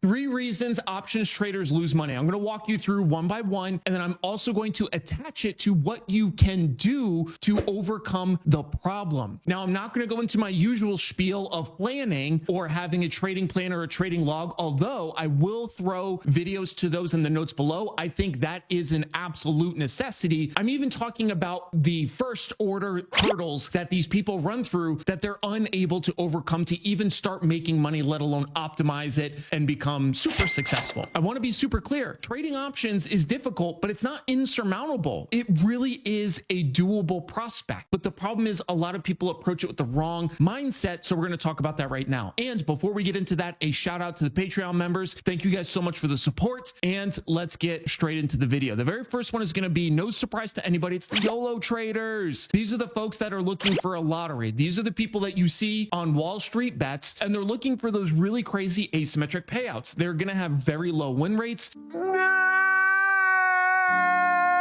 3 reasons options traders lose money. I'm going to walk you through one by one, and then I'm also going to attach it to what you can do to overcome the problem. Now, I'm not going to go into my usual spiel of planning or having a trading plan or a trading log, although I will throw videos to those in the notes below. I think that is an absolute necessity. I'm even talking about the first order hurdles that these people run through that they're unable to overcome to even start making money, let alone optimize it and become super successful. I want to be super clear. Trading options is difficult, but it's not insurmountable. It really is a doable prospect. But the problem is a lot of people approach it with the wrong mindset. So we're going to talk about that right now. And before we get into that, a shout out to the Patreon members. Thank you guys so much for the support. And let's get straight into the video. The very first one is going to be no surprise to anybody. It's the YOLO traders. These are the folks that are looking for a lottery. These are the people that you see on Wall Street bets, and they're looking for those really crazy asymmetric payouts. They're going to have very low win rates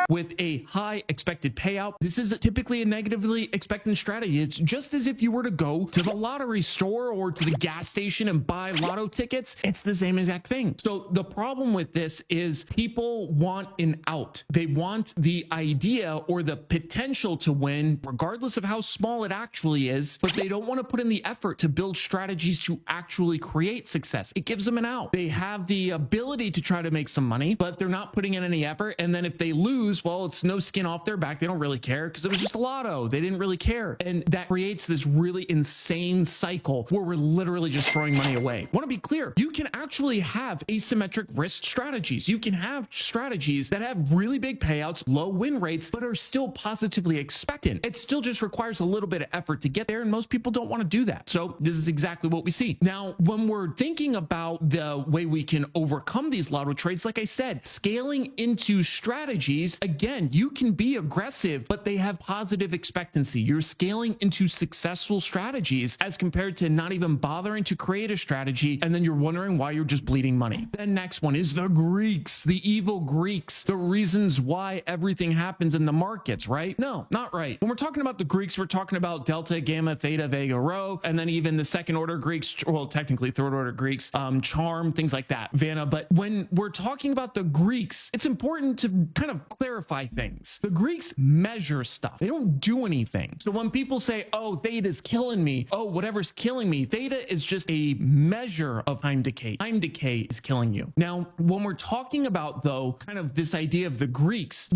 with a high expected payout. This is typically a negatively expectant strategy. It's just as if you were to go to the lottery store or to the gas station and buy lotto tickets. It's the same exact thing. So the problem with this is people want an out. They want the idea or the potential to win, regardless of how small it actually is, but they don't want to put in the effort to build strategies to actually create success. It gives them an out. They have the ability to try to make some money, but they're not putting in any effort. And then if they lose, well, it's no skin off their back. They don't really care because it was just a lotto. They didn't really care. And that creates this really insane cycle where we're literally just throwing money away. I want to be clear. You can actually have asymmetric risk strategies. You can have strategies that have really big payouts, low win rates, but are still positively expectant. It still just requires a little bit of effort to get there. And most people don't want to do that. So this is exactly what we see. Now, when we're thinking about the way we can overcome these lotto trades, like I said, scaling into strategies, again, you can be aggressive, but they have positive expectancy. You're scaling into successful strategies as compared to not even bothering to create a strategy. And then you're wondering why you're just bleeding money. The next one is the Greeks, the evil Greeks, the reasons why everything happens in the markets, right? No, not right. When we're talking about the Greeks, we're talking about delta, gamma, theta, vega, rho, and then even the second order Greeks, well, technically third order Greeks, charm, things like that, Vanna. But when we're talking about the Greeks, it's important to kind of clarify things. The Greeks measure stuff. They don't do anything. So when people say, oh, theta is killing me, oh, whatever's killing me, theta is just a measure of time decay. Time decay is killing you. Now, when we're talking about, though, kind of this idea of the Greeks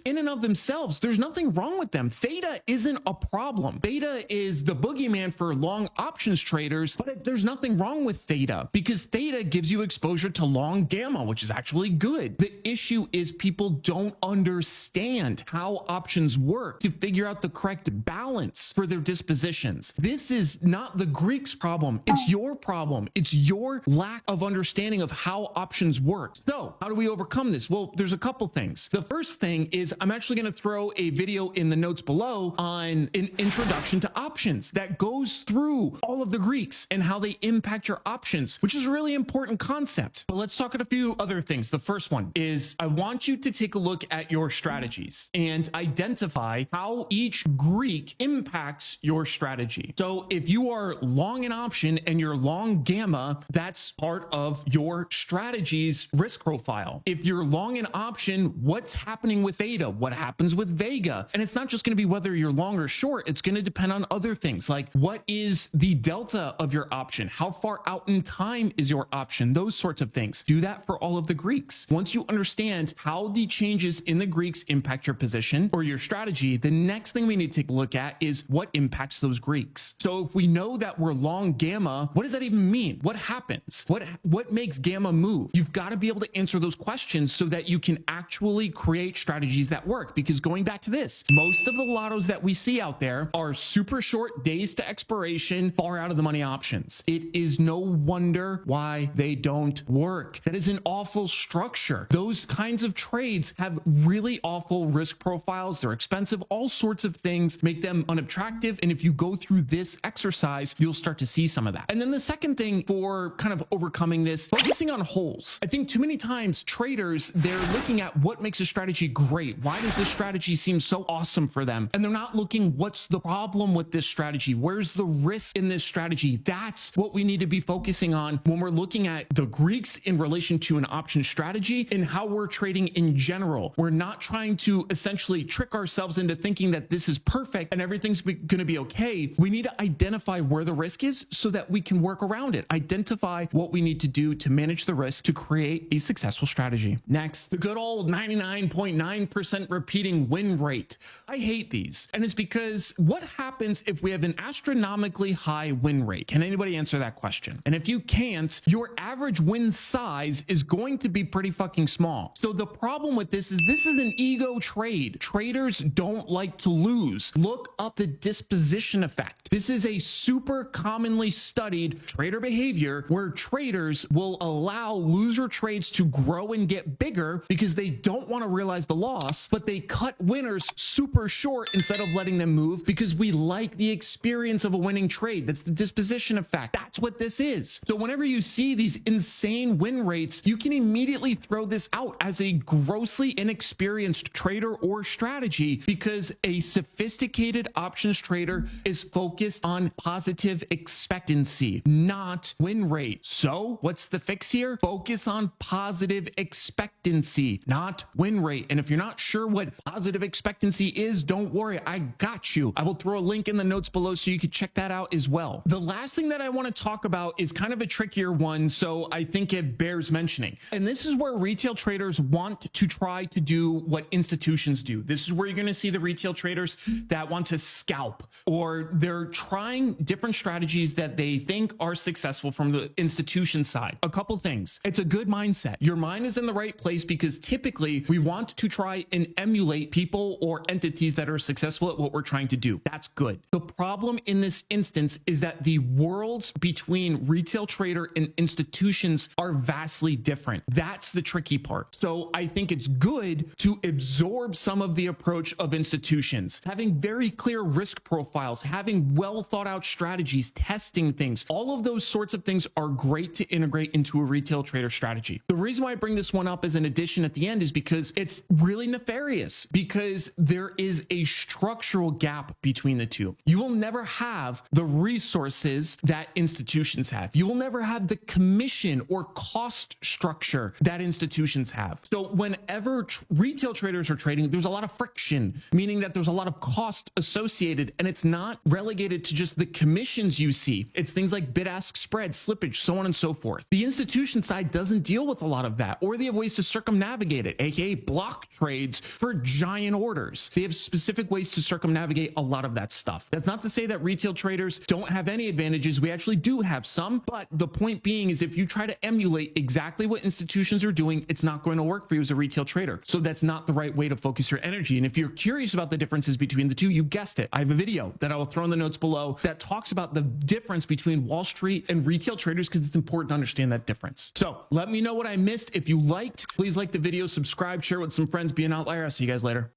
in and of themselves, there's nothing wrong with them. Theta isn't a problem. Theta is the boogeyman for long options traders, but there's nothing wrong with theta because theta gives you exposure to long gamma, which is actually good. The issue is people don't understand how options work to figure out the correct balance for their dispositions. This is not the Greeks' problem. It's your problem. It's your lack of understanding of how options work. So how do we overcome this? Well, there's a couple things. The first thing is I'm actually going to throw a video in the notes below on an introduction to options that goes through all of the Greeks and how they impact your options, which is a really important concept. But let's talk about a few other things. The first one is I want you to take a look at your strategies and identify how each Greek impacts your strategy. So if you are long an option and you're long gamma, that's part of your strategy's risk profile. If you're long an option, what's happening with theta? What happens with vega? And it's not just going to be whether you're long or short. It's going to depend on other things like what is the delta of your option? How far out in time is your option? Those sorts of things. Do that for all of the Greeks. Once you understand how the changes in the Greeks impact your position or your strategy, the next thing we need to take a look at is what impacts those Greeks. So if we know that we're long gamma, what does that even mean? What happens? What makes gamma move? You've got to be able to answer those questions so that you can actually create strategies that work. Because going back to this, most of the lottos that we see out there are super short days to expiration, far out of the money options. It is no wonder why they don't work. That is an awful structure. Those kinds of trades have really awful risk profiles. They're expensive, all sorts of things make them unattractive. And if you go through this exercise, you'll start to see some of that. And then the second thing for kind of overcoming this, focusing on holes. I think too many times traders, they're looking at what makes a strategy great. Why does this strategy seem so awesome for them? And they're not looking what's the problem with this strategy? Where's the risk in this strategy? That's what we need to be focusing on when we're looking at the Greeks in relation to an option strategy and how we're trading in general. We're not trying to essentially trick ourselves into thinking that this is perfect and everything's going to be okay. We need to identify where the risk is so that we can work around it. Identify what we need to do to manage the risk to create a successful strategy. Next, the good old 99.9% repeating win rate. I hate these. And it's because what happens if we have an astronomically high win rate? Can anybody answer that question? And if you can't, your average win size is going to be pretty fucking small. So the problem with this is an ego trade. Traders don't like to lose. Look up the disposition effect. This is a super commonly studied trader behavior where traders will allow loser trades to grow and get bigger because they don't want to realize the loss, but they cut winners super short instead of letting them move because we like the experience of a winning trade. That's the disposition effect. That's what this is. So whenever you see these insane win rates, you can immediately throw this out as a grossly inexperienced trader or strategy because a sophisticated options trader is focused on positive expectancy, not win rate. So what's the fix here? Focus on positive expectancy, not win rate. And if you're not sure what positive expectancy is, don't worry, I got you. I will throw a link in the notes below so you can check that out as well. The last thing that I want to talk about is kind of a trickier one, so I think it bears mentioning. And this is where retail traders want to try to do what institutions do. This is where you're going to see the retail traders that want to scalp, or they're trying different strategies that they think are successful from the institution side. A couple things. It's a good mindset. Your mind is in the right place because typically we want to try and emulate people or entities that are successful at what we're trying to do. That's good. The problem in this instance is that the worlds between retail trader and institutions are vastly different. That's the tricky part. So I think it's good to absorb some of the approach of institutions, having very clear risk profiles, having well thought out strategies, testing things. All of those sorts of things are great to integrate into a retail trader strategy. The reason why I bring this one up as an addition at the end is because it's really nefarious, because there is a structural gap between the two. You will never have the resources that institutions have. You will never have the commission or cost structure that institutions have. So whenever retail traders are trading, there's a lot of friction, meaning that there's a lot of cost associated, and it's not relegated to just the commissions you see. It's things like bid-ask spread, slippage, so on and so forth. The institution side doesn't deal with a lot of that, or they have ways to circumnavigate it, aka block trades for giant orders. They have specific ways to circumnavigate a lot of that stuff. That's not to say that retail traders don't have any advantages. We actually do have some, but the point being is if you try to emulate exactly what institutions are doing, it's not going to work for you as a retail trader. So that's not the right way to focus your energy. And if you're curious about the differences between the two, you guessed it. I have a video that I will throw in the notes below that talks about the difference between Wall Street and retail traders because it's important to understand that difference. So let me know what I missed. If you liked, please like the video, subscribe, share with some friends, be an outlier. I'll see you guys later.